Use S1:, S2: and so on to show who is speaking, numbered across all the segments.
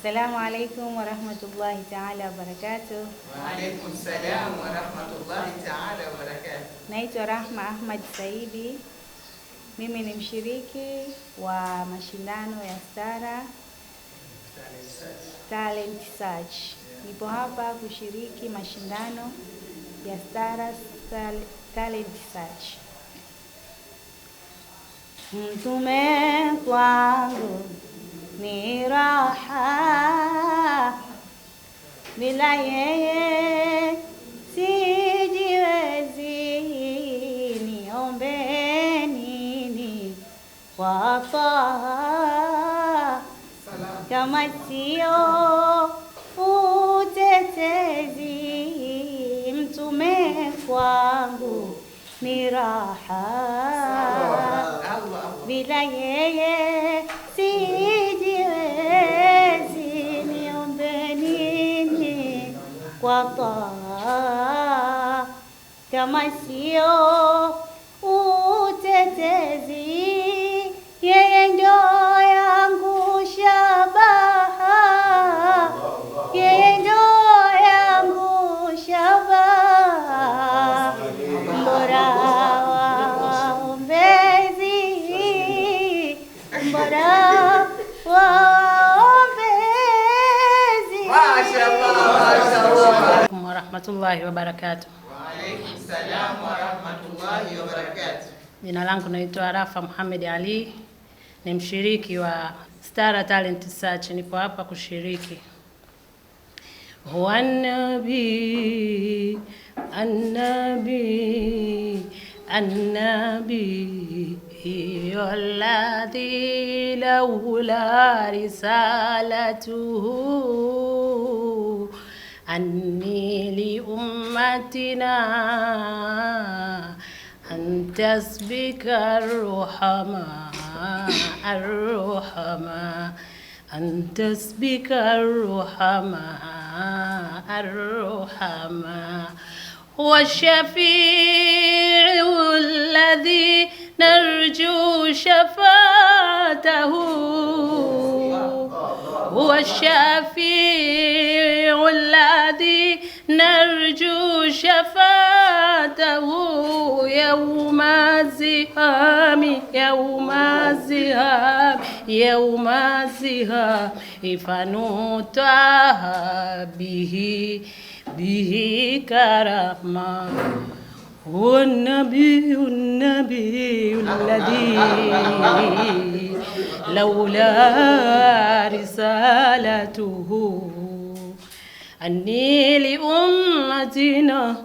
S1: Assalamu alaikum warahmatullahi ta'ala wabarakatuh.
S2: Wa alaikum salam warahmatullahi ta'ala wabarakatuh.
S1: Naitwa Rahma Ahmad Saidi. Mimi ni mshiriki wa mashindano ya Stara Talent Search. Nipo hapa kushiriki mashindano ya Stara Talent Search. Mtume kwangu ni raha, bila yeye sijiwezi, niombe nini kwa Taha kama sio utetezi. Mtume kwangu ni raha, bila yeye sijiwezi, niombe nini kwa Taha kama sio utetezi. Yeye ndio yangu shabaha, yeye ndio yangu shabaha, mbora waombezi, mbora waombezi.
S2: Mashaallah.
S3: Wa rahmatullahi wa barakatuh.
S2: Wa alaikum salam wa rahmatullahi wa barakatuh.
S3: Jina langu naitwa Arafa Muhammad Ali, ni mshiriki wa Stara Talent Search. Nipo hapa kushiriki. Huwa nabi annabi annabi alladhi laula risalatuhu anni li ummatina أن تسبك الرحمة الرحمة أن تسبك الرحمة الرحمة هو الشفيع الذي نرجو شفاعته هو الشفيع الذي نرجو شفاعته يوم الزحام يوم الزحام يوم الزحام فنطه به كرما هو النبي الذي لولا رسالته أني لأمتنا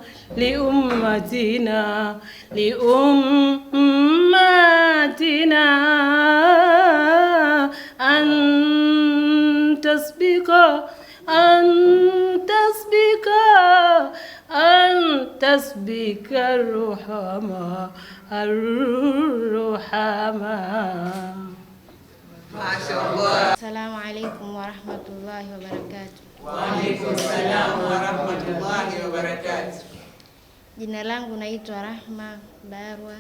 S3: أن تسبك الرحمة
S2: Mashaallah.
S4: Assalamu alaikum warahmatullahi wabarakatuh.
S2: Wa alaikum salam wa rahmatullahi wa barakatuh.
S4: Jina langu naitwa Rahma Barwa.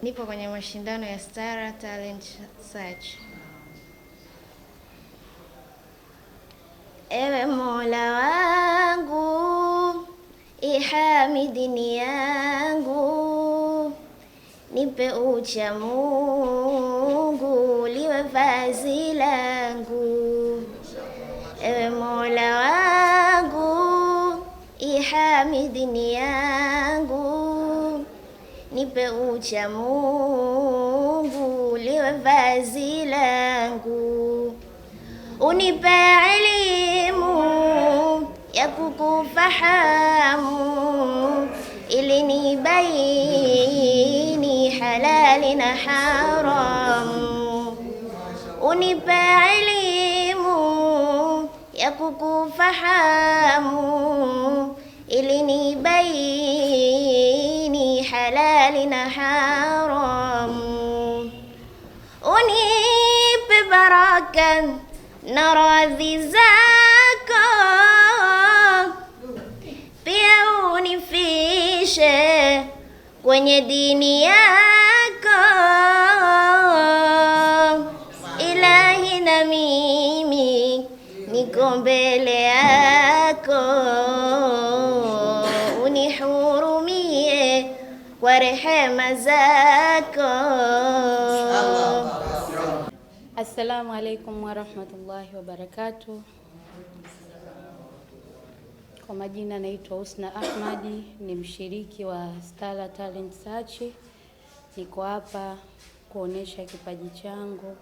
S4: Nipo kwenye mashindano ya Stara Talent Search. Ewe Mola wangu, ihamidini yangu, nipe ucha Mungu liwe vazi langu. Ewe Mola wangu, ihamidini yangu, nipe ucha Mungu liwe vazi langu. Unipe elimu ya kukufahamu, ili nibaini halali na haramu. Unipe elimu ya kukufahamu, ili nibaini halali na haramu. Unipe baraka na radhi zako, pia unifishe kwenye dini yako. Ilahi, na mimi niko rehema zako.
S5: Assalamu alaikum warahmatullahi wabarakatuh. Kwa majina naitwa Husna Ahmadi, ni mshiriki wa Stara Talent Search. Niko hapa kuonesha kipaji changu.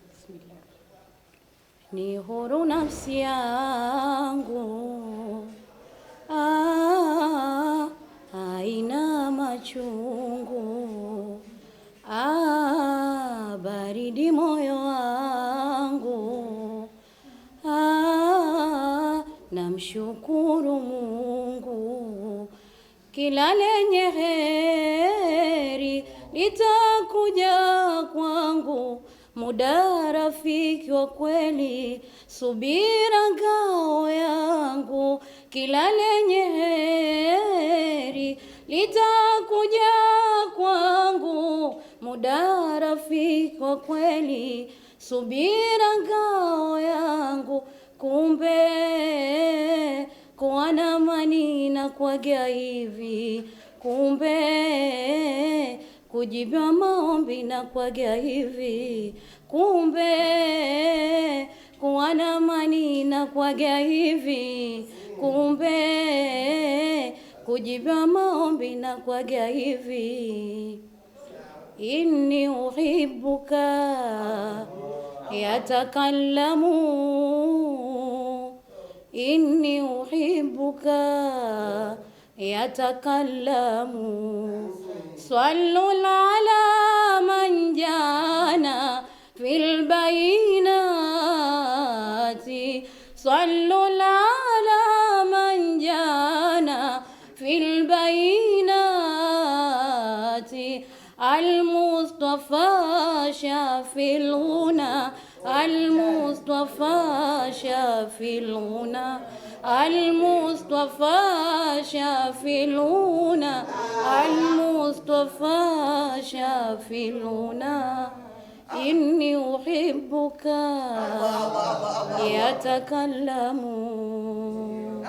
S5: Bismillah. Ni huru nafsi yangu, haina machungu, baridi moyo wangu, namshukuru Mungu. Kila lenye heri litakuja kwangu, muda rafiki wa kweli, subira ngao yangu. Kila lenye heri litakuja kwangu, muda rafiki wa kweli, subira ngao yangu. Kumbe kuwa na amani na kuaga hivi, kumbe kujibiwa maombi na kuaga hivi, kumbe kuwa na amani na kuaga hivi, kumbe kujibiwa maombi na kuaga hivi. Inni uhibbuka yatakallamu, inni uhibbuka yatakallamu. Sallu ala man jana fil bayinati, sallu ala man jana fil bayinati. Al-Mustafa shafil huna, Al-Mustafa shafil huna, Al-Mustafa shafil huna, Al-Mustafa shafil huna. Inni uhibbuka yatakallamu.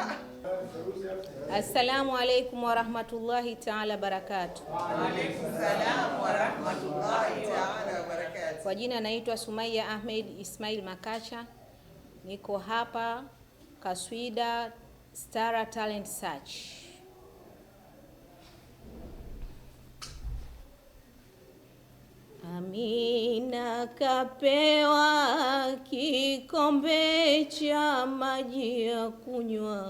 S6: Assalamu alaikum warahmatullahi ta'ala barakatuh.
S2: Wa alaikum salam warahmatullahi ta'ala barakatuh.
S6: Kwa jina naitwa Sumaya Ahmed Ismail Makacha. Niko hapa kaswida Stara Talent Search. Amina kapewa kikombe cha maji ya kunywa,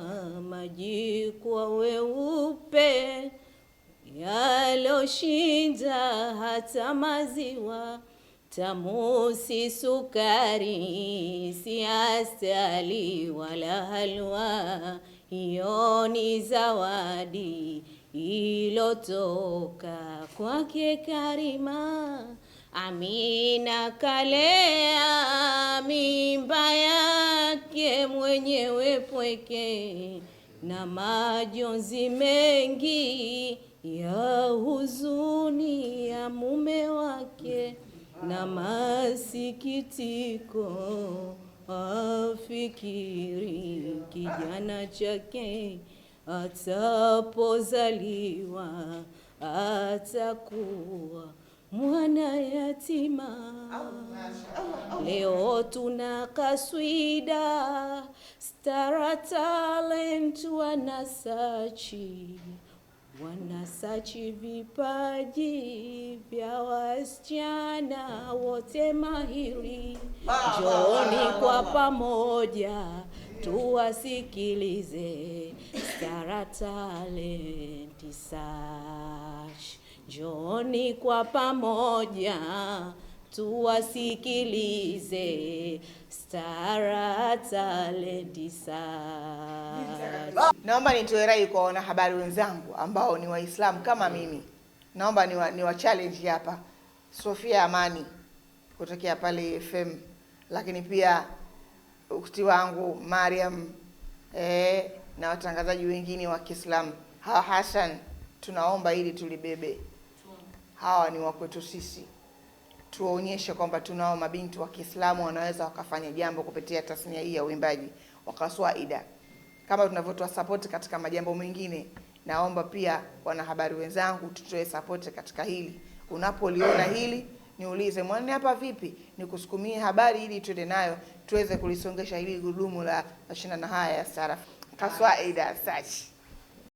S6: maji kwa weupe yaloshinda hata maziwa, tamu si sukari, si asali wala halwa. Hiyo ni zawadi ilotoka kwake Karima. Amina kalea mimba yake mwenyewe pweke, na majonzi mengi ya huzuni ya mume wake, na masikitiko afikiri kijana chake atapozaliwa atakuwa mwana yatima. Leo tuna kaswida Stara Talent wanasachi, wanasachi vipaji vya wasichana wote mahiri. Njooni kwa pamoja tuwasikilize Stara Talent Search. Njooni kwa pamoja tuwasikilize Stara Talent Search.
S2: Naomba nitoe rai kwa wanahabari wenzangu ambao ni Waislamu kama mimi. Naomba ni wa challenge hapa. Sofia Amani kutokea pale FM, lakini pia ukti wangu Mariam na watangazaji wengine wa Kiislamu. Hawa Hassan, tunaomba ili tulibebe. Hawa ni wa kwetu sisi. Tuwaonyeshe kwamba tunao mabinti wa Kiislamu wanaweza wakafanya jambo kupitia tasnia hii ya uimbaji wa kaswaida. Kama tunavyotoa support katika majambo mengine, naomba pia wanahabari wenzangu tutoe support katika hili. Unapoliona hili niulize, mwani hapa vipi, nikusukumie habari ili tuende nayo tuweze kulisongesha hili gurudumu la mashindano haya ya Stara Kaswaida Search.